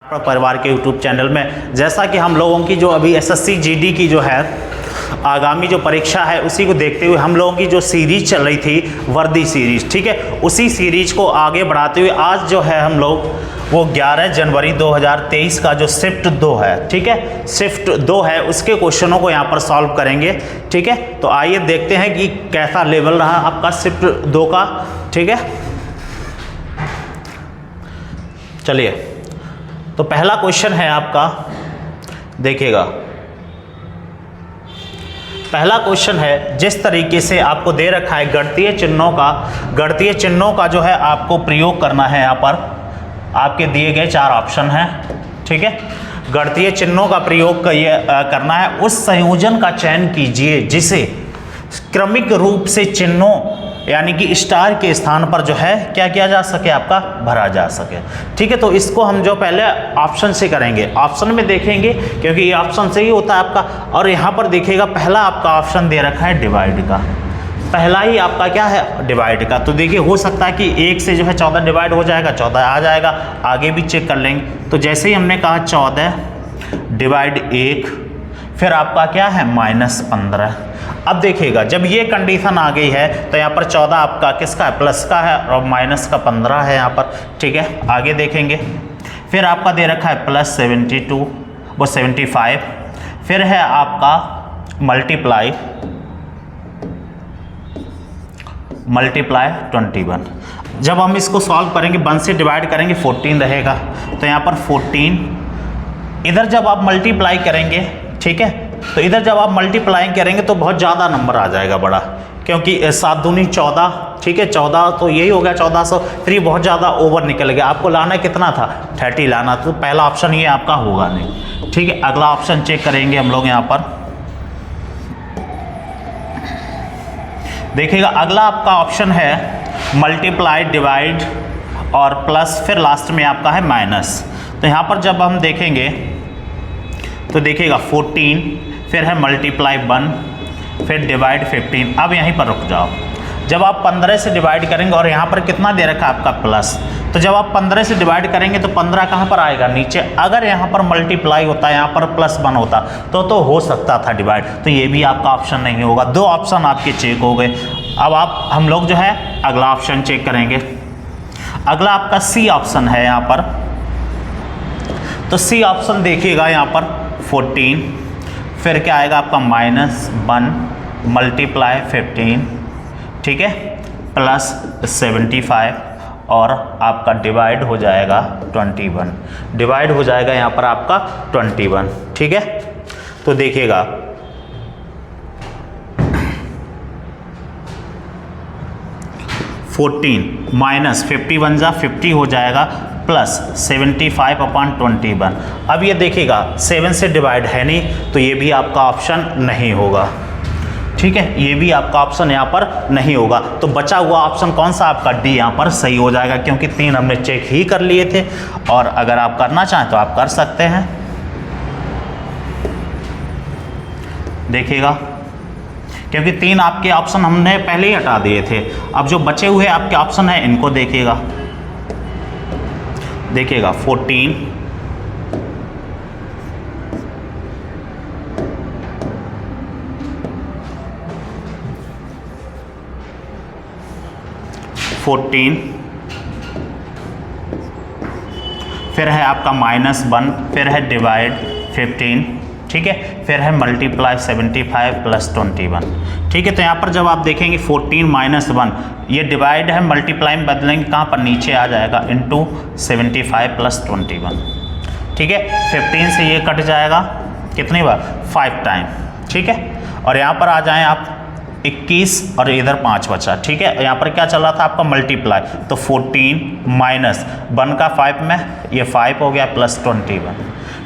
परिवार के YouTube channel में। जैसा कि हम लोगों की जो अभी SSC GD की जो है आगामी जो परीक्षा है उसी को देखते हुए हम लोगों की जो सीरीज चल रही थी वर्दी सीरीज, ठीक है, उसी सीरीज को आगे बढ़ाते हुए आज जो है हम लोग वो 11 जनवरी 2023 का जो शिफ्ट 2 है, ठीक है, शिफ्ट 2 है, उसके क्वेश्चनों को यहाँ पर सॉल्व करेंगे। ठीक है, तो आइए देखते हैं कि कैसा लेवल रहा आपका शिफ्ट 2 का। ठीक है, चलिए, तो पहला क्वेश्चन है आपका, देखिएगा पहला क्वेश्चन है, जिस तरीके से आपको दे रखा है गणितीय चिन्हों का जो है आपको प्रयोग करना है। यहाँ पर आपके दिए गए 4 ऑप्शन हैं, ठीक है, गणितीय चिन्हों का प्रयोग करना है। उस संयोजन का चयन कीजिए जिसे क्रमिक रूप से चिन्हों यानी कि स्टार के स्थान पर जो है क्या किया जा सके, आपका भरा जा सके। ठीक है, तो इसको हम जो पहले ऑप्शन से करेंगे, ऑप्शन में देखेंगे क्योंकि ये ऑप्शन से ही होता है आपका। और यहाँ पर देखिएगा पहला आपका ऑप्शन दे रखा है डिवाइड का, पहला ही आपका क्या है डिवाइड का। तो देखिए हो सकता है कि 1 से जो है 14 डिवाइड हो जाएगा, 14 आ जाएगा, आगे भी चेक कर लेंगे। तो जैसे ही हमने कहा 14 डिवाइड 1, फिर आपका क्या है -15। अब देखिएगा जब ये कंडीशन आ गई है तो यहाँ पर 14 आपका किसका है, प्लस का है, और माइनस का 15 है यहाँ पर। ठीक है, आगे देखेंगे, फिर आपका दे रखा है +72 वो 75, फिर है आपका मल्टीप्लाई 21। जब हम इसको सॉल्व करेंगे 1 से डिवाइड करेंगे 14 रहेगा, तो यहाँ पर 14, इधर जब आप मल्टीप्लाई करेंगे, ठीक है, तो इधर जब आप मल्टीप्लाई करेंगे तो बहुत ज़्यादा नंबर आ जाएगा बड़ा, क्योंकि 7 दूनी 14, ठीक है, 14 तो यही हो गया 1400, फिर ये बहुत ज़्यादा ओवर निकल गया। आपको लाना कितना था, 30 लाना, तो पहला ऑप्शन ये आपका होगा नहीं। ठीक है, अगला ऑप्शन चेक करेंगे हम लोग यहाँ पर, देखिएगा अगला आपका ऑप्शन है मल्टीप्लाई डिवाइड और प्लस, फिर लास्ट में आपका है माइनस। तो यहाँ पर जब हम देखेंगे तो देखिएगा 14, फिर है मल्टीप्लाई 1, फिर डिवाइड 15। अब यहीं पर रुक जाओ, जब आप 15 से डिवाइड करेंगे और यहाँ पर कितना दे रखा है आपका प्लस, तो जब आप 15 से डिवाइड करेंगे तो 15 कहाँ पर आएगा, नीचे। अगर यहाँ पर मल्टीप्लाई होता, यहाँ पर +1 होता तो हो सकता था डिवाइड, तो ये भी आपका ऑप्शन नहीं होगा। 2 ऑप्शन आपके चेक हो गए। अब हम लोग जो है अगला ऑप्शन चेक करेंगे। अगला आपका C ऑप्शन है यहाँ पर, तो C ऑप्शन देखिएगा यहाँ पर 14, फिर क्या आएगा आपका -1 मल्टीप्लाई 15, ठीक है, प्लस 75 और आपका डिवाइड हो जाएगा 21, डिवाइड हो जाएगा यहाँ पर आपका 21। ठीक है, तो देखिएगा 14 माइनस 51 जा 50 हो जाएगा, प्लस 75/21। अब ये देखिएगा 7 से डिवाइड है नहीं, तो ये भी आपका ऑप्शन नहीं होगा। ठीक है, ये भी आपका ऑप्शन यहाँ पर नहीं होगा। तो बचा हुआ ऑप्शन कौन सा आपका, D यहाँ पर सही हो जाएगा, क्योंकि 3 हमने चेक ही कर लिए थे, और अगर आप करना चाहें तो आप कर सकते हैं। देखिएगा क्योंकि 3 आपके ऑप्शन हमने पहले ही हटा दिए थे। अब जो बचे हुए आपके ऑप्शन हैं इनको देखिएगा, 14, फिर है आपका -1, फिर है डिवाइड 15, ठीक है, फिर है मल्टीप्लाई 75 + 21। ठीक है, तो यहाँ पर जब आप देखेंगे 14 - 1, ये डिवाइड है, मल्टीप्लाई में बदलेंगे कहाँ पर, नीचे आ जाएगा, इंटू 75 + 21। ठीक है, 15 से ये कट जाएगा कितनी बार, 5 टाइम। ठीक है, और यहाँ पर आ जाएं आप 21 और इधर 5 बचा। ठीक है, यहाँ पर क्या चल रहा था आपका मल्टीप्लाई, तो 14 माइनस 1 का 5 में ये 5 हो गया, प्लस 21।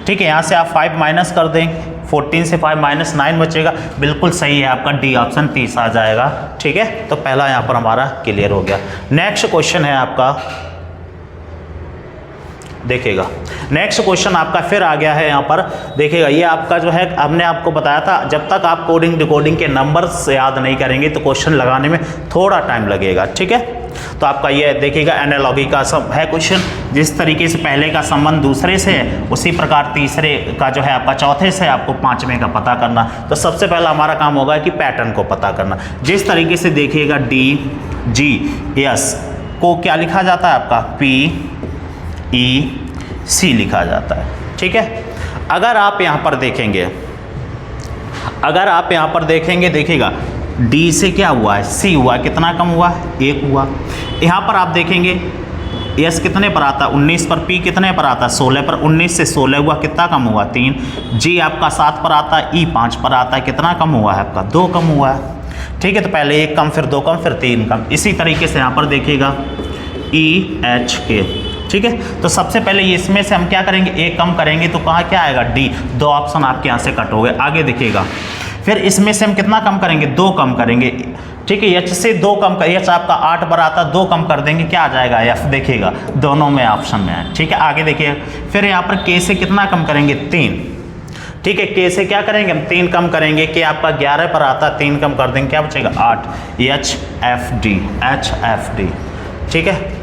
ठीक है, यहाँ से आप 5 माइनस कर देंगे, 14 से 5 -9 बचेगा, बिल्कुल सही है आपका D ऑप्शन 30 आ जाएगा। ठीक है, तो पहला यहाँ पर हमारा क्लियर हो गया। नेक्स्ट क्वेश्चन है आपका, देखिएगा नेक्स्ट क्वेश्चन आपका फिर आ गया है यहाँ पर। देखिएगा ये आपका जो है, हमने आपको बताया था जब तक आप कोडिंग डिकोडिंग के नंबर्स याद नहीं करेंगे तो क्वेश्चन लगाने में थोड़ा टाइम लगेगा। ठीक है, तो आपका ये देखिएगा एनालॉगी का सब है क्वेश्चन। जिस तरीके से पहले का संबंध दूसरे से है, उसी प्रकार तीसरे का जो है आपका चौथे से आपको पांचवें का पता करना। तो सबसे पहला हमारा काम होगा कि पैटर्न को पता करना। जिस तरीके से देखिएगा DGS को क्या लिखा जाता है आपका PEC लिखा जाता है, ठीक है। अगर आप यहाँ पर देखेंगे, देखिएगा D से क्या हुआ है, C हुआ, कितना कम हुआ, 1 हुआ। यहाँ पर आप देखेंगे S कितने पर आता है 19 पर, P कितने पर आता है 16 पर, 19 से 16 हुआ, कितना कम हुआ 3। G आपका 7 पर आता है, E 5 पर आता है, कितना कम हुआ है आपका 2 कम हुआ है, ठीक है। तो पहले 1 कम, फिर 2 कम, फिर 3 कम। इसी तरीके से यहाँ पर देखिएगा EHK, ठीक है। तो सबसे पहले इसमें से हम क्या करेंगे, 1 कम करेंगे तो कहाँ क्या आएगा D, 2 ऑप्शन आपके यहाँ से कट हो गए। आगे देखिएगा, फिर इसमें से हम कितना कम करेंगे, 2 कम करेंगे, ठीक है। H से 2 कम कर, H आपका 8 पर आता, 2 कम कर देंगे, क्या आ जाएगा F, देखिएगा दोनों में ऑप्शन में है, ठीक है। आगे देखिए, फिर यहाँ पर K से कितना कम करेंगे, 3, ठीक है। K से क्या करेंगे हम, 3 कम करेंगे, K आपका 11 पर आता, 3 कम कर देंगे, क्या बचेगा 8, HFD, ठीक है।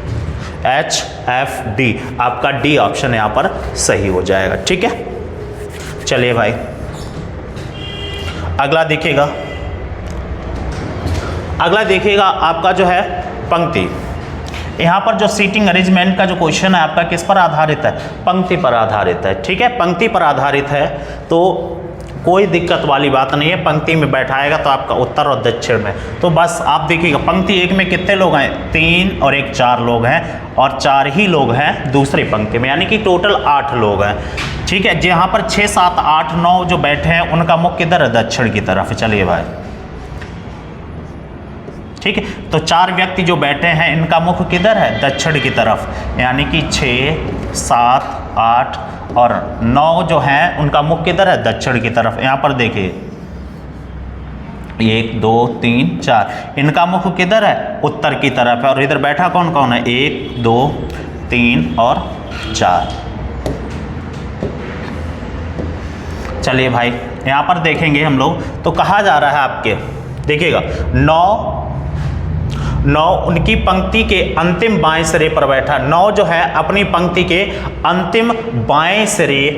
HFD आपका D ऑप्शन यहाँ पर सही हो जाएगा, ठीक है। चलिए भाई अगला देखिएगा आपका जो है पंक्ति। यहाँ पर जो सीटिंग अरेंजमेंट का जो क्वेश्चन है आपका किस पर आधारित है, पंक्ति पर आधारित है, ठीक है। पंक्ति पर आधारित है तो कोई दिक्कत वाली बात नहीं है, पंक्ति में बैठाएगा तो आपका उत्तर और दक्षिण में। तो बस आप देखिएगा पंक्ति 1 में कितने लोग हैं, 3 और 1 4 लोग हैं, और 4 ही लोग हैं दूसरी पंक्ति में, यानी कि टोटल 8 लोग हैं, ठीक है। जहाँ पर 6 7 8 9 जो बैठे हैं उनका मुख किधर है, दक्षिण की तरफ। चलिए भाई, ठीक है। तो 4 व्यक्ति जो बैठे हैं इनका मुख किधर है, दक्षिण की तरफ, यानी कि 6 7 8 और 9 जो हैं उनका मुख किधर है, दक्षिण की तरफ। यहाँ पर देखिए 1 2 3 4, इनका मुख किधर है, उत्तर की तरफ है। और इधर बैठा कौन कौन है, 1 2 3 और 4। चलिए भाई यहाँ पर देखेंगे हम लोग, तो कहा जा रहा है आपके, देखिएगा 9 उनकी पंक्ति के अंतिम बाएं सिरे पर बैठा। 9 जो है अपनी पंक्ति के अंतिम बाएं सिरे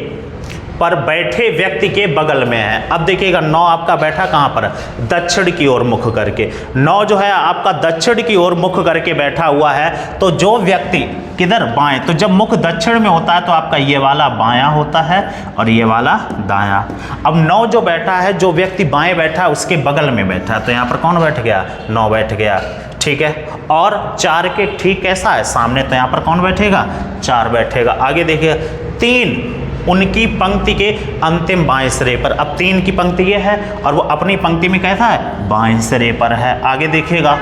पर बैठे व्यक्ति के बगल में है। अब देखिएगा 9 आपका बैठा कहाँ पर, दक्षिण की ओर मुख करके। 9 जो है आपका दक्षिण की ओर मुख करके बैठा हुआ है, तो जो व्यक्ति किधर, बाएं। तो जब मुख दक्षिण में होता है तो आपका ये वाला बायां होता है और ये वाला दायां। अब 9 जो बैठा है, जो व्यक्ति बाएं बैठा है उसके बगल में बैठा है, तो यहाँ पर कौन बैठ गया, 9 बैठ गया, ठीक है। और 4 के ठीक कैसा है, सामने, तो यहाँ पर कौन बैठेगा, 4 बैठेगा। आगे देखिए 3 उनकी पंक्ति के अंतिम बाएं सिरे पर। अब 3 की पंक्ति ये है और वो अपनी पंक्ति में कैसा है, बाएं सिरे पर है। आगे देखिएगा,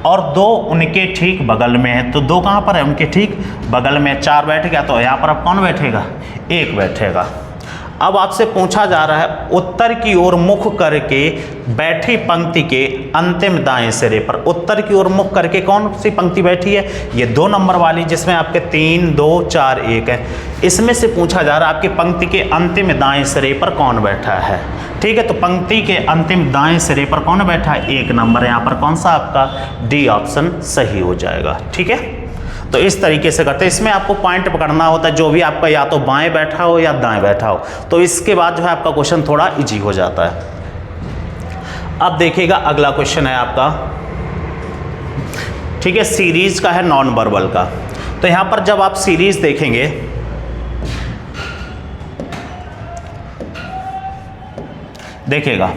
और 2 उनके ठीक बगल में है, तो 2 कहाँ पर है, उनके ठीक बगल में। 4 बैठ गया, तो यहाँ पर अब कौन बैठेगा, 1 बैठेगा। अब आपसे पूछा जा रहा है उत्तर की ओर मुख करके बैठी पंक्ति के अंतिम दाएं सिरे पर। उत्तर की ओर मुख करके कौन सी पंक्ति बैठी है, ये 2 नंबर वाली, जिसमें आपके 3 2 4 1 है। इसमें से पूछा जा रहा है आपकी पंक्ति के अंतिम दाएं सिरे पर कौन बैठा है, ठीक है। तो पंक्ति के अंतिम दाएं सिरे पर कौन बैठा है, 1 नंबर। यहाँ पर कौन सा आपका D ऑप्शन सही हो जाएगा, ठीक है। तो इस तरीके से करते हैं। इसमें आपको पॉइंट पकड़ना होता है, जो भी आपका या तो बाएं बैठा हो या दाएं बैठा हो, तो इसके बाद जो है आपका क्वेश्चन थोड़ा इजी हो जाता है। अब देखिएगा अगला क्वेश्चन है आपका, ठीक है, सीरीज का है, नॉन वर्बल का। तो यहां पर जब आप सीरीज देखेंगे, देखिएगा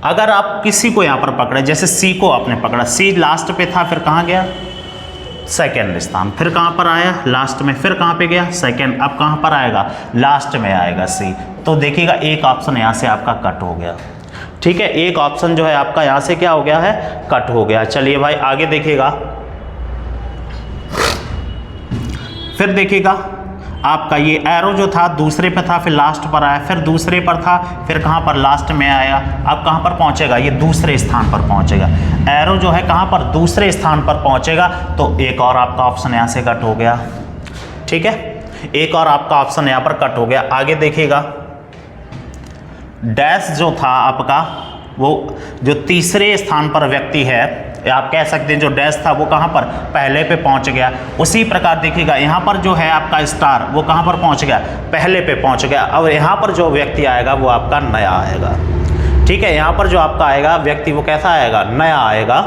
अगर आप किसी को यहां पर पकड़े, जैसे C को आपने पकड़ा, C लास्ट पे था, फिर कहां गया, सेकेंड स्थान, फिर कहाँ पर आया, लास्ट में, फिर कहाँ पे गया, सेकेंड। अब कहाँ पर आएगा, लास्ट में आएगा C। तो देखिएगा एक ऑप्शन यहाँ से आपका कट हो गया, ठीक है। एक ऑप्शन जो है आपका यहाँ से क्या हो गया है, कट हो गया। चलिए भाई आगे देखिएगा, फिर देखिएगा आपका ये एरो जो था दूसरे पे था, फिर लास्ट पर आया, फिर दूसरे पर था, फिर कहाँ पर, लास्ट में आया। अब कहाँ पर पहुँचेगा, ये दूसरे स्थान पर पहुँचेगा। एरो जो है कहाँ पर, दूसरे स्थान पर पहुँचेगा, तो एक और आपका ऑप्शन यहाँ से कट हो गया, ठीक है। एक और आपका ऑप्शन यहाँ पर कट हो गया। आगे देखिएगा डैश जो था आपका, वो जो तीसरे स्थान पर व्यक्ति है, या आप कह सकते हैं जो डैश था वो कहाँ पर पहले पे पहुँच गया। उसी प्रकार देखिएगा यहाँ पर जो है आपका स्टार वो कहाँ पर पहुँच गया, पहले पे पहुँच गया। और यहाँ पर जो व्यक्ति आएगा वो आपका नया आएगा, ठीक है। यहाँ पर जो आपका आएगा व्यक्ति वो कैसा आएगा, नया आएगा,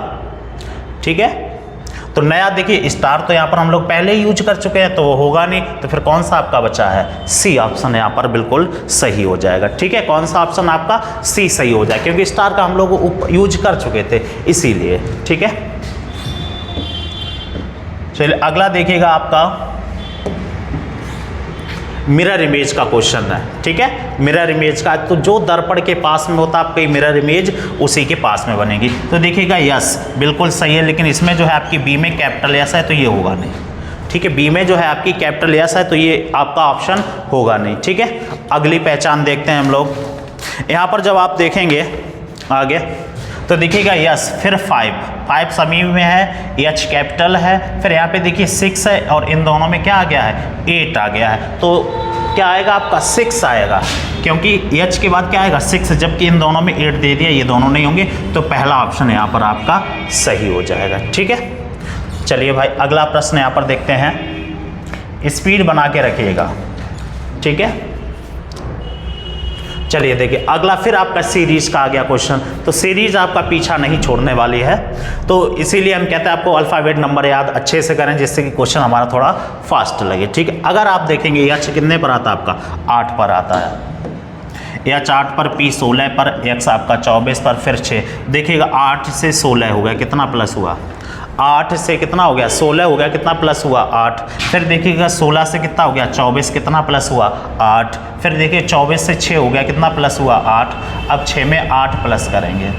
ठीक है। तो नया देखिए स्टार तो यहाँ पर हम लोग पहले ही यूज कर चुके हैं तो वो होगा नहीं, तो फिर कौन सा आपका बचा है, सी ऑप्शन यहाँ पर बिल्कुल सही हो जाएगा, ठीक है। कौन सा ऑप्शन आपका, सी सही हो जाएगा, क्योंकि स्टार का हम लोग यूज कर चुके थे इसीलिए, ठीक है। चलिए अगला देखिएगा आपका मिरर इमेज का क्वेश्चन है, ठीक है। मिरर इमेज का तो जो दर्पण के पास में होता है आपकी मिरर इमेज उसी के पास में बनेगी। तो देखिएगा यस बिल्कुल सही है, लेकिन इसमें जो है आपकी बी में कैपिटल एस है तो ये होगा नहीं, ठीक है। बी में जो है आपकी कैपिटल एस है तो ये आपका ऑप्शन होगा नहीं, ठीक है। अगली पहचान देखते हैं हम लोग। यहाँ पर जब आप देखेंगे आगे तो देखिएगा यस, फिर 5 समी में है, एच कैपिटल है, फिर यहाँ पे देखिए 6 है और इन दोनों में क्या आ गया है, 8 आ गया है। तो क्या आएगा आपका 6 आएगा, क्योंकि एच के बाद क्या आएगा 6, जबकि इन दोनों में 8 दे दिया, ये दोनों नहीं होंगे, तो पहला ऑप्शन यहाँ पर आपका सही हो जाएगा, ठीक है। चलिए भाई अगला प्रश्न यहाँ पर देखते हैं, स्पीड बना के रखिएगा, ठीक है। चलिए देखिए अगला फिर आपका सीरीज का आ गया क्वेश्चन। तो सीरीज आपका पीछा नहीं छोड़ने वाली है, तो इसीलिए हम कहते हैं आपको अल्फ़ाबेट नंबर याद अच्छे से करें जिससे कि क्वेश्चन हमारा थोड़ा फास्ट लगे, ठीक है। अगर आप देखेंगे एच कितने पर आता है आपका, 8 पर आता है, एच 8 पर, पी 16 पर, एक्स आपका 24 पर, फिर 6। देखिएगा 8 से 16 हो गया, कितना प्लस हुआ, 8 से कितना हो गया 16 हो गया, कितना प्लस हुआ 8। फिर देखिएगा 16 से कितना हो गया 24, कितना प्लस हुआ 8। फिर देखिए 24 से 6 हो गया, कितना प्लस हुआ 8। अब 6 में 8 प्लस करेंगे,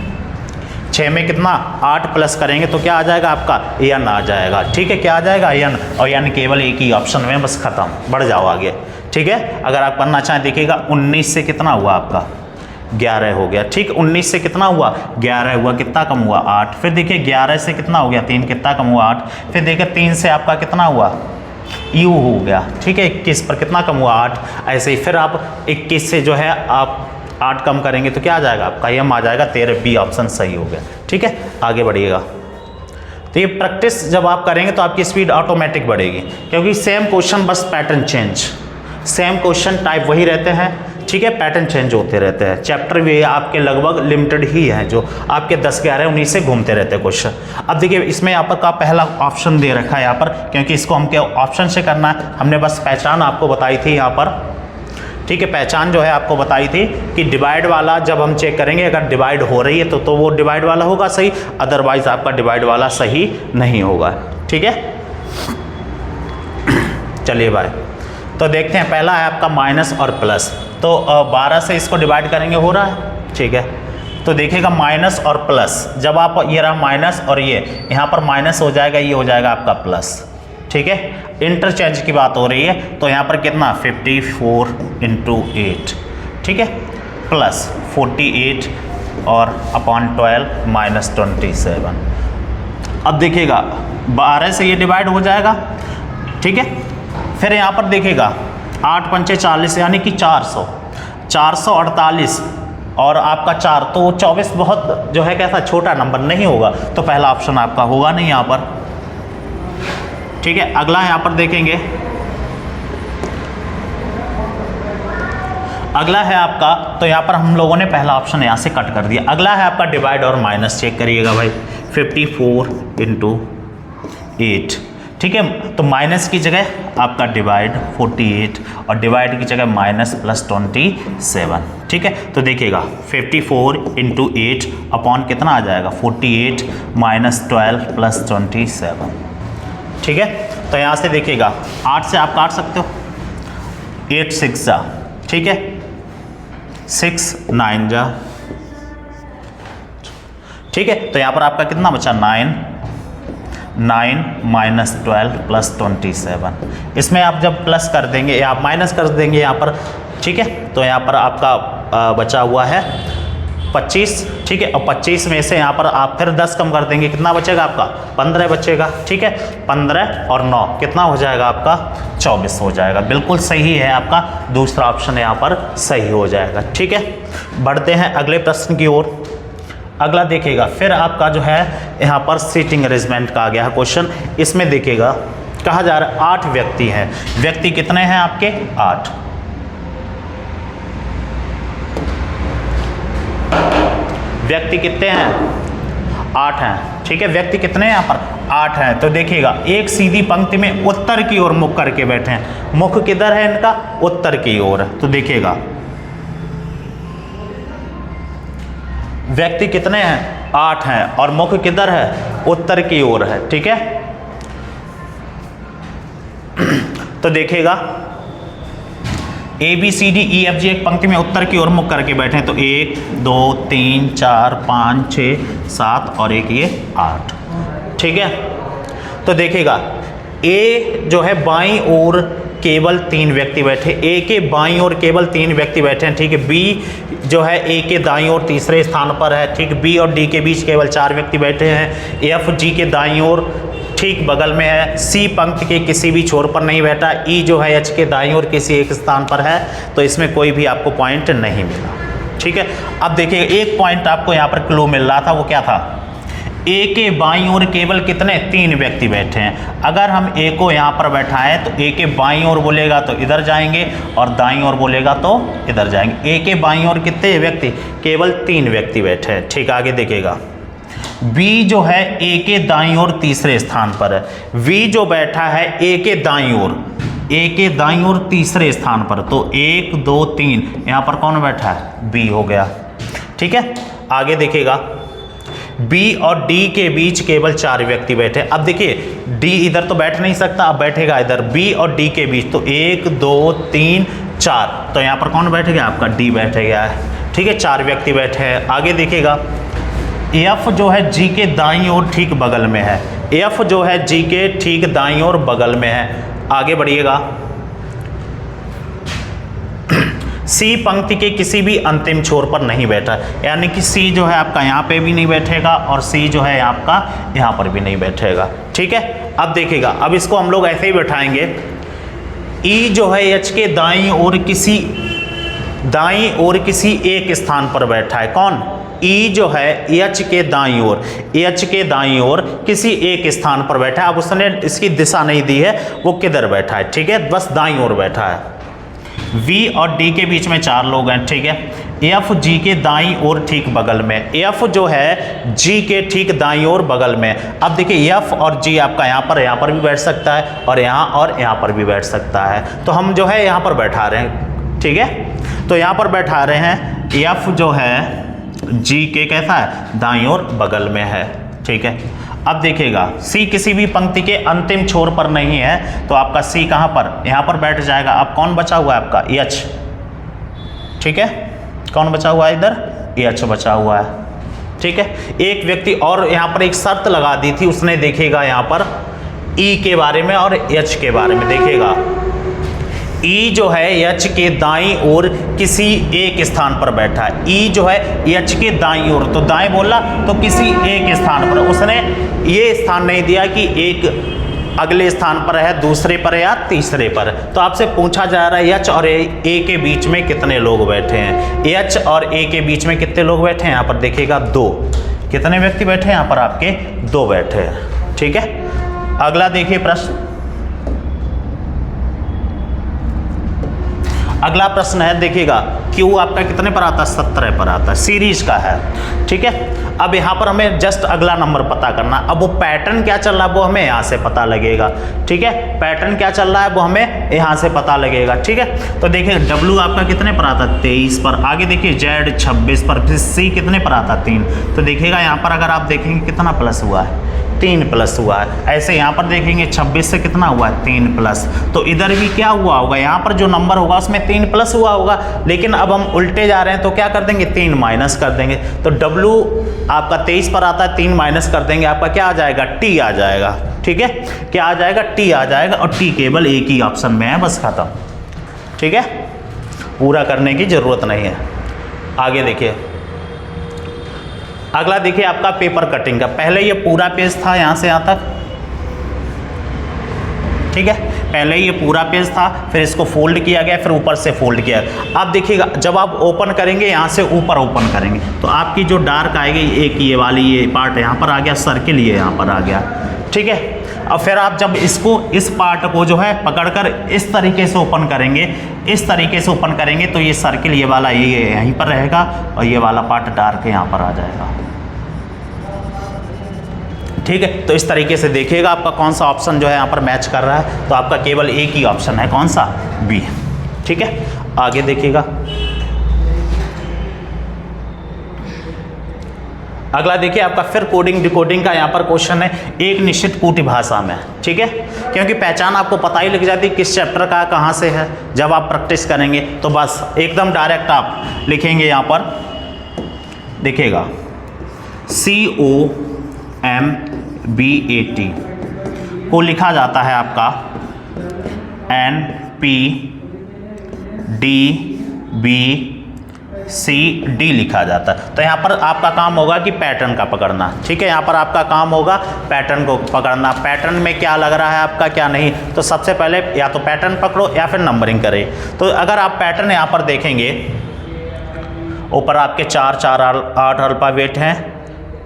6 में कितना 8 प्लस करेंगे तो क्या आ जाएगा आपका एन आ जाएगा, ठीक है। क्या आ जाएगा एन, और एन केवल एक ही ऑप्शन में, बस खत्म, बढ़ जाओ आगे, ठीक है। अगर आप करना चाहें देखिएगा 19 से कितना हुआ आपका 11 हो गया, ठीक। 19 से कितना हुआ 11 हुआ, कितना कम हुआ 8। फिर देखिए 11 से कितना हो गया 3, कितना कम हुआ 8। फिर देखिए 3 से आपका कितना हुआ यू हो गया, ठीक है। 21 पर कितना कम हुआ 8। ऐसे ही फिर आप 21 से जो है आप 8 कम करेंगे तो क्या आ जाएगा आपका एम आ जाएगा 13, बी ऑप्शन सही हो गया, ठीक है। आगे बढ़िएगा। तो ये प्रैक्टिस जब आप करेंगे तो आपकी स्पीड ऑटोमेटिक बढ़ेगी, क्योंकि सेम क्वेश्चन बस pattern change, same question type वही रहते हैं, ठीक है। पैटर्न चेंज होते रहते हैं, चैप्टर भी आपके लगभग लिमिटेड ही हैं जो आपके 10 11 उन्हीं से घूमते रहते हैं क्वेश्चन। अब देखिए इसमें यहाँ पर का पहला ऑप्शन दे रखा है यहाँ पर, क्योंकि इसको हम क्या ऑप्शन से करना है, हमने बस पहचान आपको बताई थी यहाँ पर, ठीक है। पहचान जो है आपको बताई थी कि डिवाइड वाला जब हम चेक करेंगे अगर डिवाइड हो रही है तो वो डिवाइड वाला होगा सही, अदरवाइज आपका डिवाइड वाला सही नहीं होगा, ठीक है। चलिए भाई तो देखते हैं, पहला है आपका माइनस और प्लस। तो 12 से इसको डिवाइड करेंगे, हो रहा है, ठीक है। तो देखिएगा माइनस और प्लस, जब आप ये रहा माइनस और ये यहाँ पर माइनस हो जाएगा, ये हो जाएगा आपका प्लस, ठीक है। इंटरचेंज की बात हो रही है तो यहाँ पर कितना 54 × 8, ठीक है, प्लस 48 और अपॉन 12 माइनस 27। अब देखिएगा 12 से ये डिवाइड हो जाएगा, ठीक है। फिर यहाँ पर देखिएगा 8 पंचे 40 यानी कि 400, 448 और आपका 4, तो 24 बहुत जो है कैसा छोटा नंबर नहीं होगा, तो पहला ऑप्शन आपका होगा नहीं यहाँ पर, ठीक है। अगला यहाँ पर देखेंगे, अगला है आपका, तो यहाँ पर हम लोगों ने पहला ऑप्शन यहाँ से कट कर दिया। अगला है आपका डिवाइड और माइनस, चेक करिएगा भाई, 54 × 8, ठीक है। तो माइनस की जगह आपका डिवाइड 48 और डिवाइड की जगह माइनस प्लस 27, ठीक है। तो देखिएगा 54 × 8 अपॉन कितना आ जाएगा 48 माइनस 12 प्लस 27, ठीक है। तो यहाँ से देखिएगा 8 से आप काट सकते हो, 8 6 जा, ठीक है, 6 9 जा, ठीक है। तो यहाँ पर आपका कितना बचा 9 माइनस 12 प्लस 27। इसमें आप जब प्लस कर देंगे या आप माइनस कर देंगे यहाँ पर, ठीक है, तो यहाँ पर आपका बचा हुआ है 25, ठीक है। और 25 में से यहाँ पर आप फिर 10 कम कर देंगे, कितना बचेगा आपका 15 बचेगा, ठीक है। 15 और 9 कितना हो जाएगा आपका 24 हो जाएगा, बिल्कुल सही है आपका दूसरा ऑप्शन यहाँ पर सही हो जाएगा, ठीक है। बढ़ते हैं अगले प्रश्न की ओर। अगला देखिएगा, फिर आपका जो है यहाँ पर सीटिंग अरेंजमेंट का आ गया है क्वेश्चन। इसमें देखिएगा कहा जा रहा है 8 व्यक्ति हैं। व्यक्ति कितने हैं आपके? 8। व्यक्ति कितने हैं? 8 हैं। ठीक है, व्यक्ति कितने हैं यहाँ पर? 8 हैं। तो देखिएगा एक सीधी पंक्ति में उत्तर की ओर मुख करके बैठे हैं। मुख किधर है इनका? उत्तर की ओर। तो देखिएगा व्यक्ति कितने हैं? 8 हैं और मुख किधर है? उत्तर की ओर है। ठीक है, तो देखिएगा ABCDEFG एक पंक्ति में उत्तर की ओर मुख करके बैठे हैं। तो 1 2 3 4 5 6 7 और एक ये 8। ठीक है, तो देखिएगा A जो है बाईं ओर केवल 3 व्यक्ति बैठे, A के बाईं ओर केवल 3 व्यक्ति बैठे हैं। ठीक है, B जो है A के दाईं ओर तीसरे स्थान पर है। ठीक, B और D के बीच केवल 4 व्यक्ति बैठे हैं। F G के दाईं ओर ठीक बगल में है। C पंक्ति के किसी भी छोर पर नहीं बैठा। E जो है H के दाईं ओर किसी एक स्थान पर है। तो इसमें कोई भी आपको पॉइंट नहीं मिला। ठीक है, अब देखिए एक पॉइंट आपको यहाँ पर क्लू मिल रहा था, वो क्या था? A के बाईं ओर केवल कितने? 3 व्यक्ति बैठे हैं। अगर हम A को यहाँ पर बैठाएं तो A के बाईं ओर बोलेगा तो इधर जाएंगे और दाईं ओर बोलेगा तो इधर जाएंगे। A के बाईं ओर कितने व्यक्ति? केवल 3 व्यक्ति बैठे हैं। ठीक, आगे देखिएगा B जो है A के दाईं ओर तीसरे स्थान पर है। V जो बैठा है A के दाईं ओर, A के दाईं ओर तीसरे स्थान पर। तो 1 2 3 यहाँ पर कौन बैठा है? B हो गया। ठीक है, आगे देखिएगा B और D के बीच केवल 4 व्यक्ति बैठे। अब देखिए D इधर तो बैठ नहीं सकता, अब बैठेगा इधर B और D के बीच। तो 1 2 3 4, तो यहाँ पर कौन बैठ गया? आपका D बैठ गया है। ठीक है, 4 व्यक्ति बैठे हैं। आगे देखिएगा F जो है G के दाईं ओर ठीक बगल में है। F जो है G के ठीक दाईं ओर बगल में है। आगे बढ़िएगा C पंक्ति के किसी भी अंतिम छोर पर नहीं बैठा, यानी कि C जो है आपका यहाँ पे भी नहीं बैठेगा और C जो है आपका यहाँ पर भी नहीं बैठेगा। ठीक है, अब देखिएगा, अब इसको हम लोग ऐसे ही बैठाएंगे। E जो है H के दाईं ओर किसी एक स्थान पर बैठा है। कौन? E जो है H के दाईं ओर किसी एक स्थान पर बैठा है। अब उसने इसकी दिशा नहीं दी है, वो किधर बैठा है? ठीक है, बस दाईं ओर बैठा है। V और D के बीच में 4 लोग हैं। ठीक है, F G के दाईं ओर ठीक बगल में। F जो है G के ठीक दाईं ओर बगल में। अब देखिए F और G आपका यहाँ पर भी बैठ सकता है और यहाँ पर भी बैठ सकता है। तो हम जो है यहाँ पर बैठा रहे हैं। ठीक है, तो यहाँ पर बैठा रहे हैं। F जो है G के कैसा है? दाईं ओर बगल में है। ठीक है, अब देखिएगा C किसी भी पंक्ति के अंतिम छोर पर नहीं है, तो आपका C कहाँ पर? यहाँ पर बैठ जाएगा। अब कौन बचा हुआ है आपका? H। ठीक है, कौन बचा हुआ है इधर? H बचा हुआ है। ठीक है, एक व्यक्ति और यहाँ पर एक शर्त लगा दी थी उसने, देखिएगा यहाँ पर E के बारे में और H के बारे में। देखिएगा E जो है H के दाईं ओर किसी एक स्थान पर बैठा है। E जो है H के दाईं ओर, तो दाएं बोला तो किसी एक स्थान पर। उसने ये स्थान नहीं दिया कि एक अगले स्थान पर है, दूसरे पर या तीसरे पर। तो आपसे पूछा जा रहा है H और A के बीच में कितने लोग बैठे हैं? H और A के बीच में कितने लोग बैठे हैं? यहाँ पर देखिएगा 2। कितने व्यक्ति बैठे हैं यहाँ पर? आपके 2 बैठे हैं। ठीक है, अगला देखिए प्रश्न। अगला प्रश्न है, देखिएगा Q आपका कितने पर आता है? 17 पर आता है, सीरीज का है। ठीक है, अब यहाँ पर हमें जस्ट अगला नंबर पता करना। अब वो पैटर्न क्या चल रहा है वो हमें यहाँ से पता लगेगा। ठीक है, पैटर्न क्या चल रहा है वो हमें यहाँ से पता लगेगा। ठीक है, तो देखिए W आपका कितने पर आता है? 23 पर। आगे देखिए Z 26 पर। फिर C कितने पर आता है? 3। तो देखिएगा यहाँ पर अगर आप देखेंगे कितना प्लस हुआ है? 3 प्लस हुआ है। ऐसे यहाँ पर देखेंगे 26 से कितना हुआ है? 3 प्लस। तो इधर भी क्या हुआ होगा? यहाँ पर जो नंबर होगा उसमें 3 प्लस हुआ होगा, लेकिन अब हम उल्टे जा रहे हैं तो क्या कर देंगे? 3 माइनस कर देंगे। तो W आपका 23 पर आता है, 3 माइनस कर देंगे, आपका क्या आ जाएगा? T आ जाएगा। ठीक है, क्या आ जाएगा? T आ जाएगा, और T केवल एक ही ऑप्शन में है, बस खत्म। ठीक है, पूरा करने की जरूरत नहीं है। आगे देखिए, अगला देखिए आपका पेपर कटिंग का। पहले ये पूरा पेज था यहाँ से यहाँ तक। ठीक है, पहले ये पूरा पेज था, फिर इसको फोल्ड किया गया, फिर ऊपर से फोल्ड किया। अब देखिएगा जब आप ओपन करेंगे यहाँ से ऊपर ओपन करेंगे तो आपकी जो डार्क आएगी, एक ये वाली ये पार्ट यहाँ पर आ गया, सर्किल ये यहाँ पर आ गया, ठीक है। अब फिर आप जब इसको इस पार्ट को जो है पकड़कर इस तरीके से ओपन करेंगे, इस तरीके से ओपन करेंगे तो ये सर्किल ये वाला ये यहीं पर रहेगा और ये वाला पार्ट डार्क यहाँ पर आ जाएगा, ठीक है। तो इस तरीके से देखिएगा आपका कौन सा ऑप्शन जो है यहाँ पर मैच कर रहा है। तो आपका केवल एक ही ऑप्शन है, कौन सा, बी, ठीक है। आगे देखिएगा, अगला देखिए आपका फिर कोडिंग डिकोडिंग का यहाँ पर क्वेश्चन है, एक निश्चित कूट भाषा में, ठीक है। क्योंकि पहचान आपको पता ही लग जाती है किस चैप्टर का कहाँ से है, जब आप प्रैक्टिस करेंगे तो बस एकदम डायरेक्ट आप लिखेंगे यहाँ पर, देखिएगा COMBAT को लिखा जाता है आपका NPDBCD लिखा जाता है। तो यहाँ पर आपका काम होगा कि पैटर्न का पकड़ना, ठीक है। यहाँ पर आपका काम होगा पैटर्न को पकड़ना, पैटर्न में क्या लग रहा है आपका क्या नहीं। तो सबसे पहले या तो पैटर्न पकड़ो या फिर नंबरिंग करें। तो अगर आप पैटर्न यहाँ पर देखेंगे, ऊपर आपके 4 4 8 अल्फ़ाबेट हैं,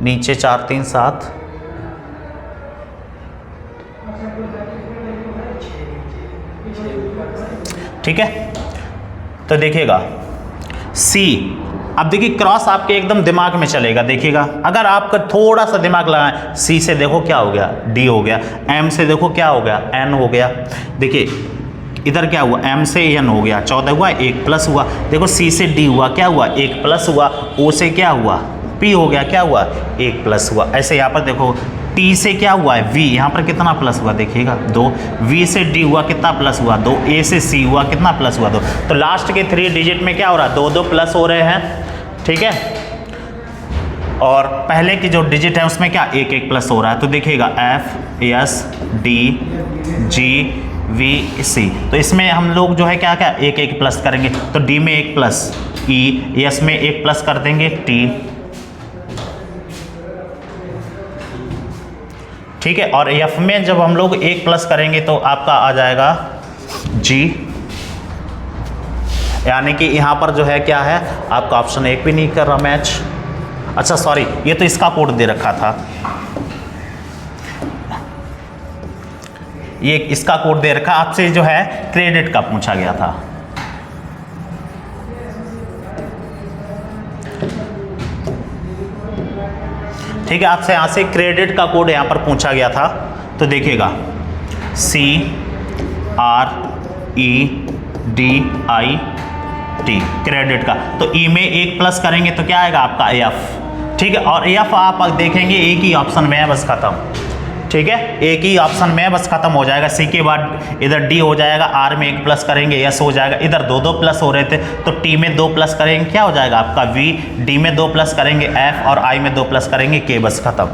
नीचे 4 3 7, ठीक है। तो देखिएगा C, अब देखिए क्रॉस आपके एकदम दिमाग में चलेगा, देखिएगा अगर आपका थोड़ा सा दिमाग लगाएं, C से देखो क्या हो गया, D हो गया, M से देखो क्या हो गया, N हो गया, देखिए इधर क्या हुआ, M से N हो गया, 14 हुआ, 1 प्लस हुआ, देखो C से D हुआ, क्या हुआ, 1 प्लस हुआ, O से क्या हुआ, P हो गया, क्या हुआ, 1 प्लस हुआ। ऐसे यहाँ पर देखो T से क्या हुआ है, V, यहाँ पर कितना प्लस हुआ, देखिएगा 2, V से D हुआ, कितना प्लस हुआ 2, A से C हुआ, कितना प्लस हुआ 2। तो लास्ट के 3 डिजिट में क्या हो रहा है, 2 2 प्लस हो रहे हैं, ठीक है। और पहले की जो डिजिट है उसमें क्या 1 1 प्लस हो रहा है। तो देखिएगा F S D G V C, तो इसमें हम लोग जो है क्या क्या 1 1 प्लस करेंगे। तो D में 1 प्लस, E S में 1 प्लस कर देंगे, T, ठीक है। और F में जब हम लोग 1 प्लस करेंगे तो आपका आ जाएगा G, यानी कि यहाँ पर जो है क्या है आपका ऑप्शन 1 भी नहीं कर रहा मैच। अच्छा सॉरी, ये तो इसका कोड दे रखा था, ये इसका कोड दे रखा, आपसे जो है क्रेडिट का पूछा गया था। ठीक है, आपसे यहाँ से क्रेडिट का कोड यहाँ पर पूछा गया था। तो देखिएगा CREDIT क्रेडिट का, तो ई में 1 प्लस करेंगे तो क्या आएगा आपका F, ठीक है। और F आप देखेंगे एक ही ऑप्शन में है, बस खत्म, ठीक है, एक ही ऑप्शन में बस खत्म हो जाएगा। C के बाद इधर D हो जाएगा, R में 1 प्लस करेंगे S हो जाएगा, इधर 2 2 प्लस हो रहे थे तो T में 2 प्लस करेंगे क्या हो जाएगा आपका V, D में 2 प्लस करेंगे F और I में 2 प्लस करेंगे K, बस खत्म,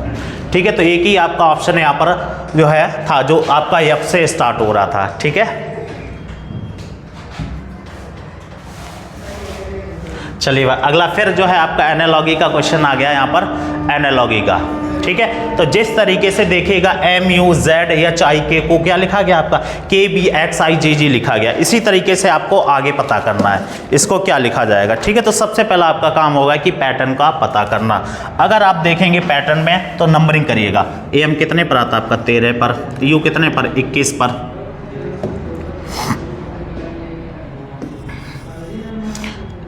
ठीक है। तो एक ही आपका ऑप्शन यहाँ पर जो है था जो आपका F से स्टार्ट हो रहा था, ठीक है। चलिए अगला फिर जो है आपका एनालॉगी का क्वेश्चन आ गया यहाँ पर, एनालॉगी का, ठीक है। तो जिस तरीके से देखिएगा MUZHIK को क्या लिखा गया आपका KBXIGG लिखा गया, इसी तरीके से आपको आगे पता करना है इसको क्या लिखा जाएगा, ठीक है। तो सबसे पहला आपका काम होगा कि पैटर्न का पता करना। अगर आप देखेंगे पैटर्न में तो नंबरिंग करिएगा, AM कितने पर आता है आपका 13 पर, U कितने पर 21 पर,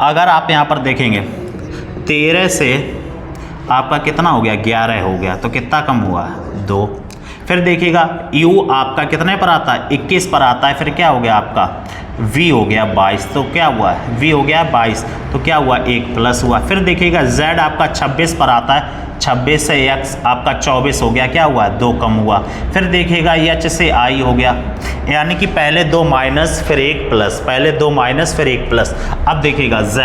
अगर आप यहाँ पर देखेंगे 13 से आपका कितना हो गया 11 हो गया, तो कितना कम हुआ 2। फिर देखिएगा U आपका कितने पर आता है 21 पर आता है, फिर क्या हो गया आपका V हो गया 22, तो क्या हुआ V हो गया 22, तो क्या हुआ 1 प्लस हुआ। फिर देखिएगा Z आपका 26 पर आता है, 26 से X आपका 24 हो गया, क्या हुआ 2 कम हुआ। फिर देखिएगा H से I हो गया, यानी कि पहले 2 माइनस फिर 1 प्लस, पहले 2 माइनस फिर 1 प्लस। अब देखिएगा Z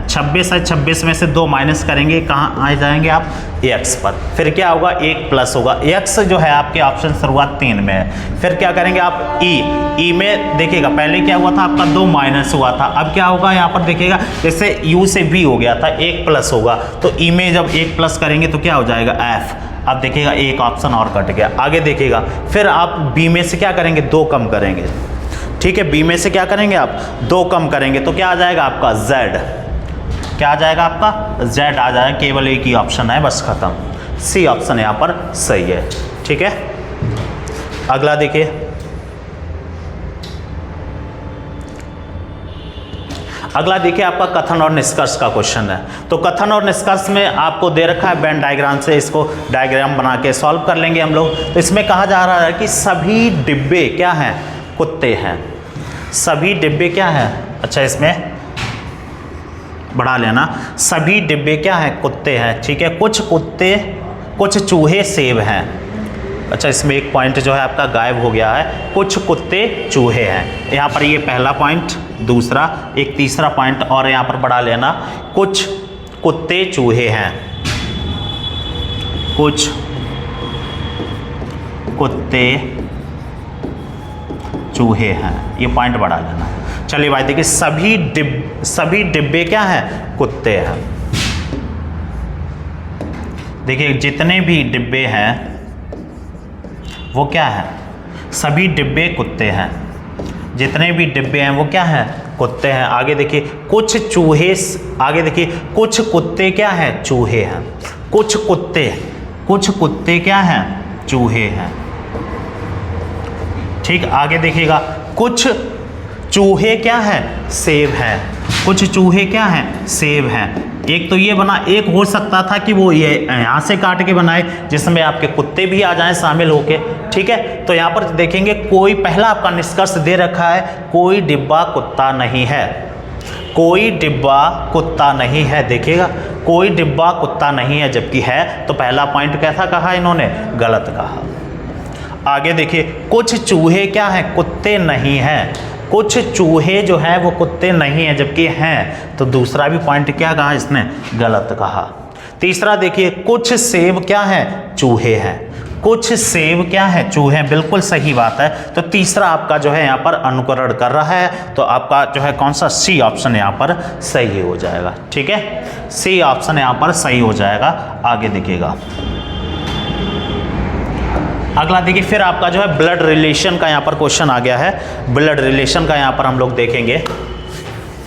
26 है, 26 में से 2 माइनस करेंगे, कहाँ आ जाएंगे आप X पर, फिर क्या होगा 1 प्लस होगा। X जो है आपके ऑप्शन शुरुआत 3 में है। फिर क्या करेंगे आप E में देखिएगा पहले क्या हुआ था आपका 2 माइनस हुआ था, अब क्या होगा यहाँ पर देखिएगा जैसे U से V हो गया था 1 प्लस होगा, तो E में जब 1 प्लस करेंगे तो क्या हो जाएगा F। अब देखिएगा एक ऑप्शन और कट गया। आगे देखिएगा फिर आप B में से क्या करेंगे 2 कम करेंगे, ठीक है, बी में से क्या करेंगे आप, 2 कम करेंगे तो क्या आ जाएगा आपका Z, क्या आ जाएगा आपका Z आ जाएगा। केवल एक ही ऑप्शन है, बस खत्म। सी ऑप्शन यहाँ पर सही है। ठीक है, अगला देखिए, अगला देखिए आपका कथन और निष्कर्ष का क्वेश्चन है। तो कथन और निष्कर्ष में आपको दे रखा है वेन डायग्राम से, इसको डायग्राम बना के सॉल्व कर लेंगे हम लोग। तो इसमें कहा जा रहा है कि सभी डिब्बे क्या हैं, कुत्ते हैं। सभी डिब्बे क्या हैं, अच्छा इसमें बढ़ा लेना, सभी डिब्बे क्या हैं, कुत्ते हैं। ठीक है, कुछ कुत्ते, कुछ चूहे सेब हैं। अच्छा इसमें एक पॉइंट जो है आपका गायब हो गया है, कुछ कुत्ते चूहे हैं। यहाँ पर ये पहला पॉइंट, दूसरा, एक तीसरा पॉइंट और यहाँ पर बढ़ा लेना, कुछ कुत्ते चूहे हैं, कुछ कुत्ते चूहे हैं, ये पॉइंट बढ़ा लेना। चलिए भाई देखिए, सभी डिब्बे क्या हैं, कुत्ते हैं। देखिए जितने भी डिब्बे हैं वो क्या है, सभी डिब्बे कुत्ते हैं। जितने भी डिब्बे हैं वो क्या हैं, कुत्ते हैं। आगे देखिए, कुछ चूहे, आगे देखिए, कुछ कुत्ते क्या हैं, चूहे हैं। कुछ कुत्ते क्या हैं, चूहे हैं। ठीक, आगे देखिएगा, कुछ चूहे क्या हैं, सेब हैं। कुछ चूहे क्या हैं, सेब हैं। एक तो ये बना, एक हो सकता था कि वो ये यहाँ से काट के बनाए जिसमें आपके कुत्ते भी आ जाएं शामिल होके। ठीक है, तो यहाँ पर देखेंगे कोई, पहला आपका निष्कर्ष दे रखा है, कोई डिब्बा कुत्ता नहीं है, कोई डिब्बा कुत्ता नहीं है। देखिएगा, कोई डिब्बा कुत्ता नहीं है, जबकि है, तो पहला पॉइंट कैसा कहा इन्होंने, गलत कहा। आगे देखिए, कुछ चूहे क्या हैं, कुत्ते नहीं हैं। कुछ चूहे जो है वो कुत्ते नहीं हैं, जबकि हैं, तो दूसरा भी पॉइंट क्या कहा इसने, गलत कहा। तीसरा देखिए, कुछ सेब क्या हैं, चूहे हैं। कुछ सेब क्या है, चूहे हैं, बिल्कुल सही बात है। तो तीसरा आपका जो है यहाँ पर अनुकरण कर रहा है, तो आपका जो है कौन सा, सी ऑप्शन यहाँ पर सही हो जाएगा। ठीक है, सी ऑप्शन यहाँ पर सही हो जाएगा। आगे देखिएगा, अगला देखिए, फिर आपका जो है ब्लड रिलेशन का यहाँ पर क्वेश्चन आ गया है। ब्लड रिलेशन का यहाँ पर हम लोग देखेंगे।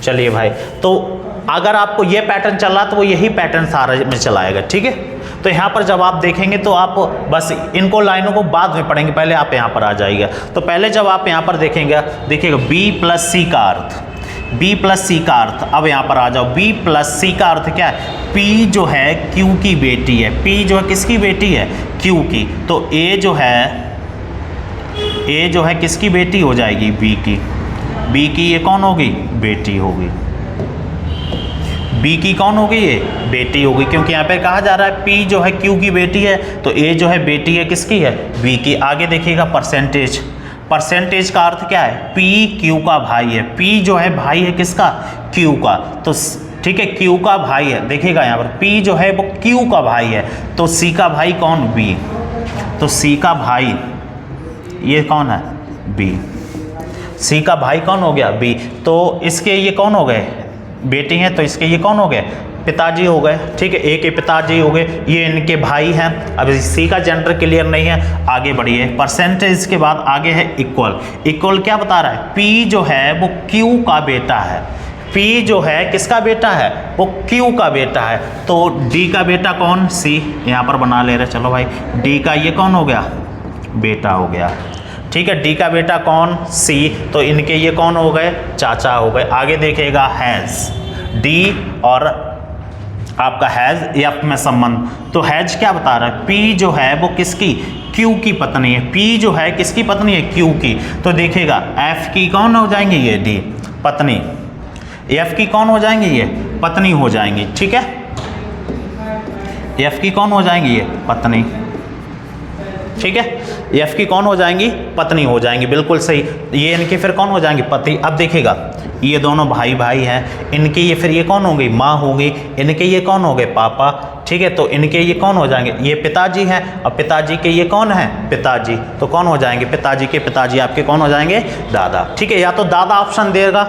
चलिए भाई, तो अगर आपको ये पैटर्न चल रहा तो वो यही पैटर्न सारा में चलाएगा। ठीक है, तो यहाँ पर जब आप देखेंगे तो आप बस इनको लाइनों को बाद में पढ़ेंगे, पहले आप यहाँ पर आ जाइएगा। तो पहले जब आप यहाँ पर देखेंगे, देखिएगा बी प्लस सी का अर्थ, बी प्लस सी का अर्थ, अब यहाँ पर आ जाओ, बी प्लस सी का अर्थ क्या है, पी जो है क्यू की बेटी है। पी जो है किसकी बेटी है, क्यू की। तो ए जो है किसकी बेटी हो जाएगी, बी की। बी की ये कौन होगी, बेटी होगी। बी की कौन होगी, ये बेटी होगी, क्योंकि यहाँ पे कहा जा रहा है पी जो है क्यू की बेटी है, तो ए जो है बेटी है किसकी है, बी की। आगे देखिएगा, परसेंटेज, परसेंटेज का अर्थ क्या है, पी क्यू का भाई है। पी जो है भाई है किसका, क्यू का। तो ठीक है, क्यू का भाई है। देखिएगा यहाँ पर पी जो है वो क्यू का भाई है, तो सी का भाई कौन, बी। तो सी का भाई ये कौन है, बी। सी का भाई कौन हो गया, बी। तो इसके ये कौन हो गए, बेटी हैं, तो इसके ये कौन हो गए, पिताजी हो गए। ठीक है, ए के पिताजी हो गए, ये इनके भाई हैं। अब सी का जेंडर क्लियर नहीं है, आगे बढ़िए। परसेंटेज के बाद आगे है इक्वल। इक्वल क्या बता रहा है, पी जो है वो क्यू का बेटा है। पी जो है किसका बेटा है, वो क्यू का बेटा है। तो डी का बेटा कौन, सी। यहाँ पर बना ले रहे, चलो भाई, डी का ये कौन हो गया, बेटा हो गया। ठीक है, डी का बेटा कौन, सी। तो इनके ये कौन हो गए, चाचा हो गए। आगे देखेगा हैज़, डी और आपका हैज़ एफ में संबंध। तो हैज़ क्या बता रहा है, पी जो है वो किसकी, क्यू की पत्नी है। पी जो है किसकी पत्नी है, क्यू की। तो देखेगा एफ की कौन हो जाएंगे, ये डी पत्नी, एफ की कौन हो जाएंगी, ये पत्नी हो जाएंगी। ठीक है, एफ की कौन हो जाएंगी, ये पत्नी। ठीक है, एफ की कौन हो जाएंगी, पत्नी हो जाएंगी, बिल्कुल सही। ये इनके फिर कौन हो जाएंगे, पति। अब देखिएगा, ये दोनों भाई भाई हैं, इनके ये फिर ये कौन होंगी, माँ होगी। इनके ये कौन हो गए, पापा। ठीक है, तो इनके ये कौन हो जाएंगे, ये पिताजी हैं। और पिताजी के ये कौन है, पिताजी। तो कौन हो जाएंगे, पिताजी के पिताजी आपके कौन हो जाएंगे, दादा। ठीक है, या तो दादा ऑप्शन देगा,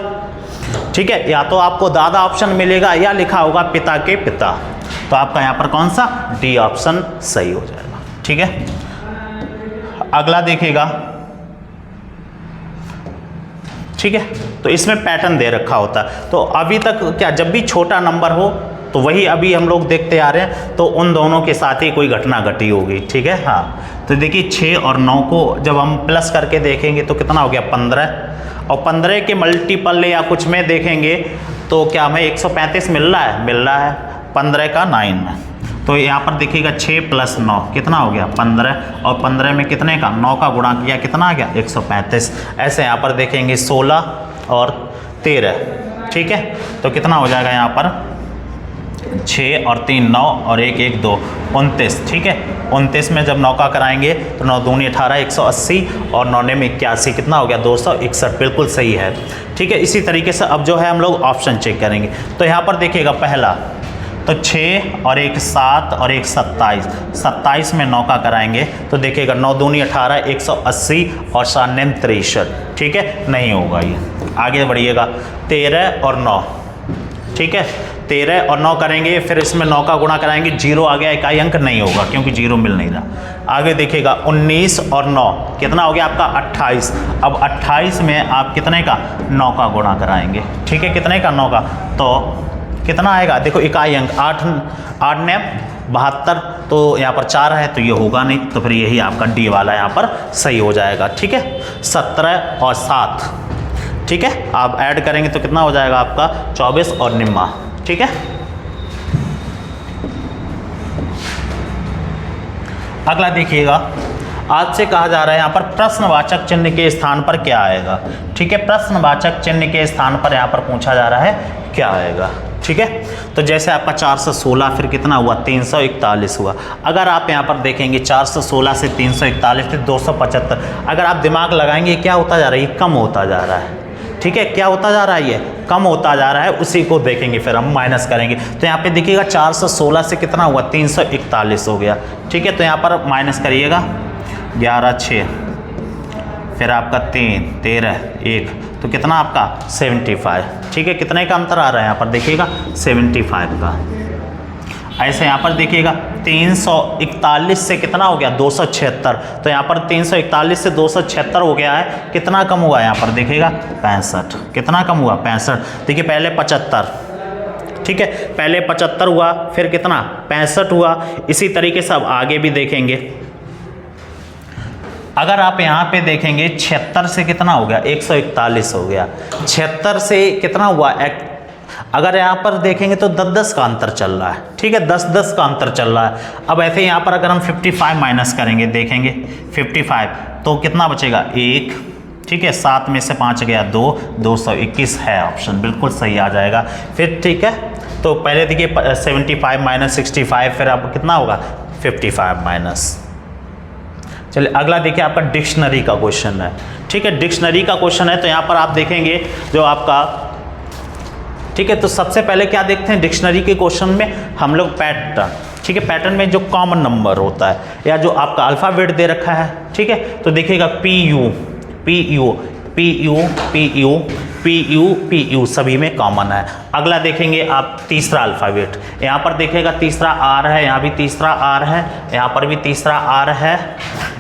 ठीक है, या तो आपको दादा ऑप्शन मिलेगा, या लिखा होगा पिता के पिता। तो आपका यहाँ पर कौन सा, डी ऑप्शन सही हो जाएगा। ठीक है, अगला देखिएगा, ठीक है, तो इसमें पैटर्न दे रखा होता है। तो अभी तक क्या, जब भी छोटा नंबर हो तो वही अभी हम लोग देखते आ रहे हैं, तो उन दोनों के साथ ही कोई घटना घटी होगी। ठीक है, हाँ, तो देखिए 6 और 9 को जब हम प्लस करके देखेंगे तो कितना हो गया 15, और 15 के मल्टीपल या कुछ में देखेंगे तो क्या हमें 135 मिल रहा है 15 का 9। तो यहाँ पर देखिएगा 6 + 9 कितना हो गया 15, और 15 में कितने का 9 का गुणा किया कितना आ गया 135। ऐसे यहाँ पर देखेंगे 16 और 13। ठीक है, तो कितना हो जाएगा यहाँ पर 6 और 3 9 और 1 1 2 29। ठीक है, 29 में जब 9 का कराएंगे तो 9 दूनी 18 180 और 9 में 81 कितना हो गया 261। बिल्कुल सही है। ठीक है, इसी तरीके से अब जो है हम लोग ऑप्शन चेक करेंगे। तो यहाँ पर देखिएगा पहला तो 6 और 1 7 और 1 27, 27 में 9 का कराएंगे तो देखिएगा 9 दूनी 18 180 और 7 9 63। ठीक है, नहीं होगा ये। आगे बढ़िएगा 13 और 9। ठीक है, 13 और 9 करेंगे, फिर इसमें 9 का गुणा कराएंगे, 0 आ गया, इकाई अंक नहीं होगा क्योंकि 0 मिल नहीं रहा। आगे देखिएगा 19 और 9 कितना हो गया आपका 28। अब 28 में आप कितने का 9 का गुणा कराएंगे। ठीक है, कितने का 9 का, तो कितना आएगा, देखो इकाई अंक 8 8 ने 72, तो यहाँ पर 4 है तो ये होगा नहीं, तो फिर यही आपका डी वाला यहाँ पर सही हो जाएगा। ठीक है, 17 और 7। ठीक है, आप ऐड करेंगे तो कितना हो जाएगा आपका 24 और 9। ठीक है, अगला देखिएगा, आज से कहा जा रहा है यहाँ पर प्रश्नवाचक चिन्ह के स्थान पर क्या आएगा। ठीक है, प्रश्नवाचक चिन्ह के स्थान पर यहाँ पर पूछा जा रहा है क्या आएगा। ठीक है, तो जैसे आपका 416 फिर कितना हुआ 341 हुआ। अगर आप यहाँ पर देखेंगे 416 से 341 फिर 275, अगर आप दिमाग लगाएंगे क्या होता जा रहा है, ये कम होता जा रहा है। ठीक है, क्या होता जा रहा है, ये कम होता जा रहा है, उसी को देखेंगे फिर हम माइनस करेंगे। तो यहाँ पे देखिएगा 416 से कितना हुआ 341 हो गया। ठीक है, तो यहाँ पर माइनस करिएगा 11 6, फिर आपका 3 13 1, तो कितना आपका 75। ठीक है, कितने का अंतर आ रहा है यहाँ पर देखिएगा 75 का। ऐसे यहाँ पर देखिएगा 341 से कितना हो गया 276, तो यहाँ पर 341 से 276 हो गया है, कितना कम हुआ यहाँ पर देखिएगा 65। कितना कम हुआ 65। देखिए पहले 75, ठीक है, पहले 75 हुआ, फिर कितना 65 हुआ। इसी तरीके से अब आगे भी देखेंगे, अगर आप यहाँ पे देखेंगे 76 से कितना हो गया 141 हो गया। 76 से कितना हुआ, अगर यहाँ पर देखेंगे तो 10-10 का अंतर चल रहा है। ठीक है, 10-10 का अंतर चल रहा है। अब ऐसे यहाँ पर अगर हम 55 माइनस करेंगे, देखेंगे 55 तो कितना बचेगा 1। ठीक है, 7 में से 5 गया 2, 221 है ऑप्शन, बिल्कुल सही आ जाएगा। फिर ठीक है, तो पहले देखिए 75 माइनस 65, फिर अब कितना होगा 55 माइनस। चलिए अगला देखिए, आपका डिक्शनरी का क्वेश्चन है। ठीक है, डिक्शनरी का क्वेश्चन है, तो यहाँ पर आप देखेंगे जो आपका, ठीक है, तो सबसे पहले क्या देखते हैं डिक्शनरी के क्वेश्चन में हम लोग पैटर्न। ठीक है, पैटर्न में जो कॉमन नंबर होता है या जो आपका अल्फ़ाबेट दे रखा है। ठीक है, तो देखिएगा PU PU PU PU PU PU सभी में कॉमन है। अगला देखेंगे आप तीसरा अल्फ़ाबेट, यहाँ पर देखिएगा तीसरा R है, यहाँ भी तीसरा R है, यहाँ पर भी तीसरा R है,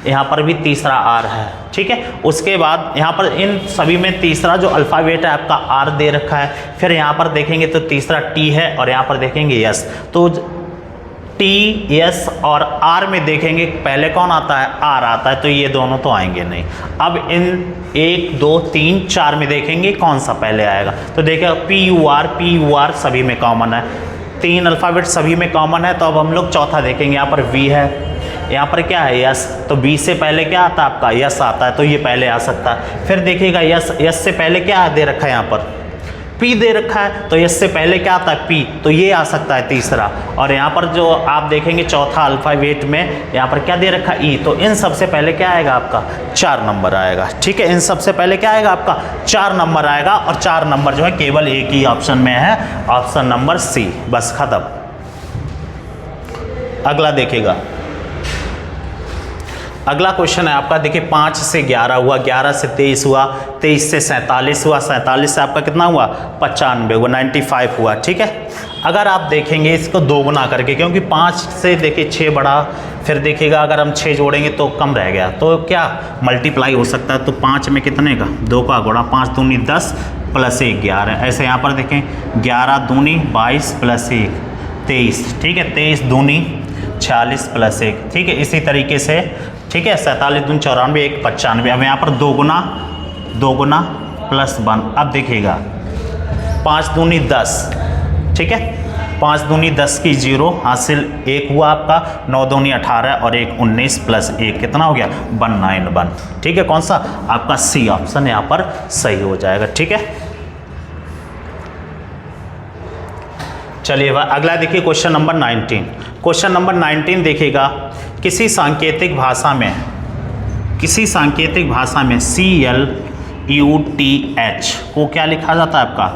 यहाँ पर भी तीसरा R है। ठीक है, उसके बाद यहाँ पर इन सभी में तीसरा जो अल्फ़ाबेट है आपका R दे रखा है। फिर यहाँ पर देखेंगे तो तीसरा T है और यहाँ पर देखेंगे S। तो T S और R में देखेंगे पहले कौन आता है, R आता है, तो ये दोनों तो आएंगे नहीं। अब इन 1 2 3 4 में देखेंगे कौन सा पहले आएगा, तो देखिए PUR सभी में कॉमन है, 3 अल्फ़ाबेट सभी में कॉमन है। तो अब हम लोग चौथा देखेंगे, यहाँ पर V है, यहाँ पर क्या है यस, तो बी से पहले क्या आता है आपका यस आता है, तो ये पहले आ सकता है। फिर देखिएगा यस से पहले क्या दे रखा है, यहाँ पर पी दे रखा है, तो यस से पहले क्या आता है पी, तो ये आ सकता है तीसरा। और यहाँ पर जो आप देखेंगे चौथा अल्फ़ाबेट में यहाँ पर क्या दे रखा है ई, तो इन सबसे पहले क्या आएगा आपका 4 नंबर आएगा। ठीक है, इन सबसे पहले क्या आएगा आपका 4 नंबर आएगा, और 4 नंबर जो है केवल एक ही ऑप्शन में है, ऑप्शन नंबर सी। बस खत्म। अगला देखिएगा, अगला क्वेश्चन है आपका, देखिए 5 से 11 हुआ, 11 से 23 हुआ, 23 से 47 हुआ, 47 से आपका कितना हुआ 95 हुआ, 95 हुआ। ठीक है, अगर आप देखेंगे इसको दो गुना करके, क्योंकि 5 से देखिए 6 बढ़ा, फिर देखिएगा अगर हम 6 जोड़ेंगे तो कम रह गया, तो क्या मल्टीप्लाई हो सकता है। तो 5 में कितने का 2 का गुणा, 5 दूनी 10 प्लस 1 11। ऐसे यहाँ पर देखें 11 दूनी 22 प्लस 1 23। ठीक है, 23 दूनी 46 प्लस 1। ठीक है, इसी तरीके से ठीक है 47 दूनी 94, 1 95। अब यहाँ पर दो गुना प्लस 1। अब देखिएगा 5 दूनी 10। ठीक है, 5 दूनी 10 की 0 हासिल 1 हुआ आपका, 9 दूनी 18 और 1 19 प्लस 1 कितना हो गया 191। ठीक है, कौन सा आपका सी ऑप्शन यहाँ पर सही हो जाएगा। ठीक है, चलिए अगला देखिए क्वेश्चन नंबर 19। क्वेश्चन नंबर 19 देखिएगा, किसी सांकेतिक भाषा में CLUTH को क्या लिखा जाता है आपका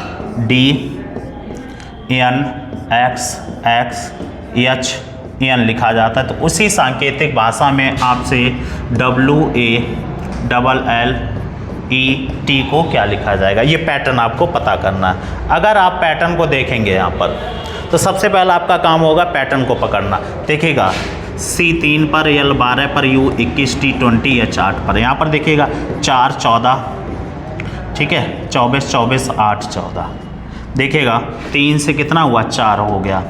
DNXXHN लिखा जाता है। तो उसी सांकेतिक भाषा में आपसे WALLET को क्या लिखा जाएगा, ये पैटर्न आपको पता करना है। अगर आप पैटर्न को देखेंगे यहाँ पर, तो सबसे पहला आपका काम होगा पैटर्न को पकड़ना। देखिएगा C 3 पर, L 12 पर, U 21, T 20, H 8 पर। यहाँ पर देखिएगा 4 14, ठीक है 24 24 8 14। देखिएगा 3 से कितना हुआ 4 हो गया,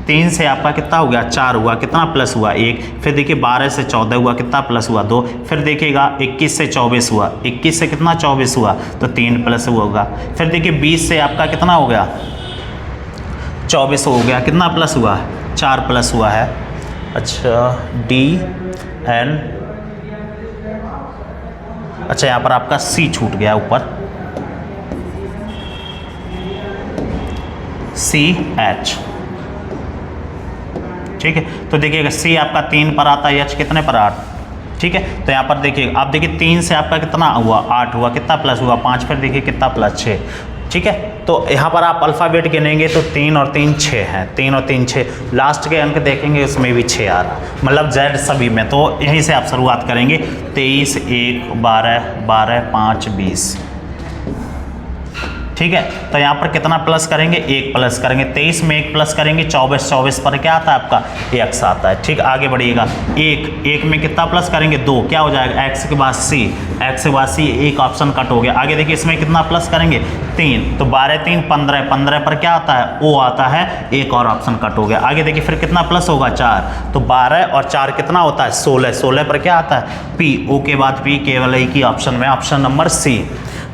3 से आपका कितना हो गया 4 हुआ, कितना प्लस हुआ 1। फिर देखिए 12 से 14 हुआ, कितना प्लस हुआ 2। फिर देखिएगा 21 से 24 हुआ, 21 से कितना 24 हुआ, तो 3 प्लस हुआ होगा। फिर देखिए 20 से आपका कितना हो गया 24 हो गया, कितना प्लस हुआ 4 प्लस हुआ है। अच्छा DN, अच्छा यहाँ पर आपका C छूट गया ऊपर, CH। ठीक है, तो देखिएगा C आपका 3 पर आता है, H कितने पर 8। ठीक है, तो यहाँ पर देखिए आप देखिए 3 से आपका कितना हुआ 8 हुआ, कितना प्लस हुआ 5। फिर देखिए कितना प्लस 6। ठीक है, तो यहाँ पर आप अल्फ़ाबेट गिनेंगे तो 3 और 3 6 हैं, 3 और 3 6। लास्ट के अंक देखेंगे उसमें भी 6 आ रहा, मतलब Z सभी में। तो यहीं से आप शुरुआत करेंगे 23 1 12 12 5 20। ठीक है, तो यहाँ पर कितना प्लस करेंगे 1 प्लस करेंगे, 23 में 1 प्लस करेंगे, 24 24 पर क्या आता है आपका x आता है। ठीक, आगे बढ़िएगा 1 में कितना प्लस करेंगे 2, क्या हो जाएगा x के बाद c, x के बाद c, एक ऑप्शन कट हो गया। आगे देखिए इसमें कितना प्लस करेंगे 3, तो 12 3 15, 15 पर क्या आता है o आता है, एक और ऑप्शन कट हो गया। आगे देखिए फिर कितना प्लस होगा 4, तो 12 और 4 कितना होता है 16, 16 पर क्या आता है p, o के बाद p केवल एक ही ऑप्शन में, ऑप्शन नंबर c।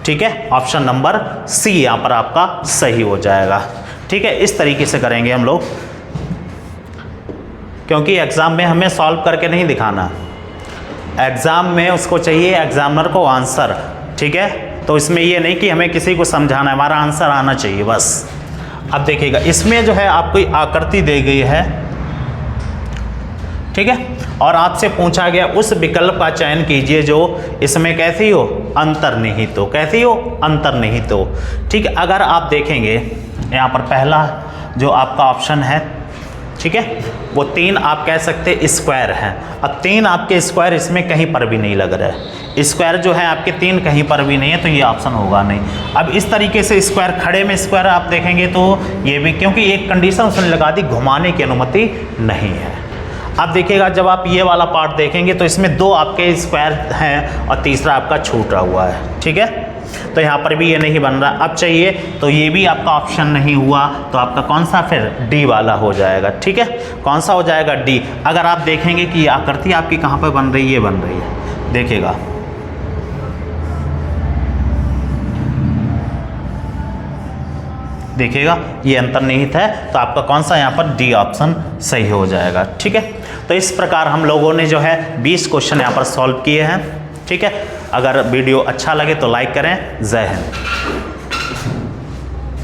ठीक है, ऑप्शन नंबर सी यहाँ पर आपका सही हो जाएगा। ठीक है, इस तरीके से करेंगे हम लोग, क्योंकि एग्ज़ाम में हमें सॉल्व करके नहीं दिखाना, एग्ज़ाम में उसको चाहिए एग्जामिनर को आंसर। ठीक है, तो इसमें ये नहीं कि हमें किसी को समझाना है, हमारा आंसर आना चाहिए बस। अब देखिएगा इसमें जो है आपको आकृति दी गई है, ठीक है, और आपसे पूछा गया उस विकल्प का चयन कीजिए जो इसमें कैसी हो अंतर्निहित हो, कैसी हो अंतर्निहित हो। ठीक है, अगर आप देखेंगे यहाँ पर पहला जो आपका ऑप्शन है, ठीक है, वो 3 आप कह सकते स्क्वायर हैं। अब 3 आपके स्क्वायर इसमें कहीं पर भी नहीं लग रहा है, स्क्वायर जो है आपके 3 कहीं पर भी नहीं है, तो ये ऑप्शन होगा नहीं। अब इस तरीके से स्क्वायर, खड़े में स्क्वायर आप देखेंगे तो ये भी, क्योंकि एक कंडीशन उसने लगा दी घुमाने की अनुमति नहीं है। अब देखिएगा जब आप ये वाला पार्ट देखेंगे तो इसमें 2 आपके स्क्वायर हैं और तीसरा आपका छूटा हुआ है। ठीक है, तो यहाँ पर भी ये नहीं बन रहा। अब चाहिए तो ये भी आपका ऑप्शन नहीं हुआ, तो आपका कौन सा फिर डी वाला हो जाएगा। ठीक है, कौन सा हो जाएगा डी। अगर आप देखेंगे कि आकृति आपकी कहाँ पर बन रही है, ये बन रही है, देखिएगा देखिएगा ये अंतर्निहित है, तो आपका कौन सा यहाँ पर डी ऑप्शन सही हो जाएगा। ठीक है, तो इस प्रकार हम लोगों ने जो है 20 क्वेश्चन यहाँ पर सॉल्व किए हैं। ठीक है, अगर वीडियो अच्छा लगे तो लाइक करें। जय हिंद।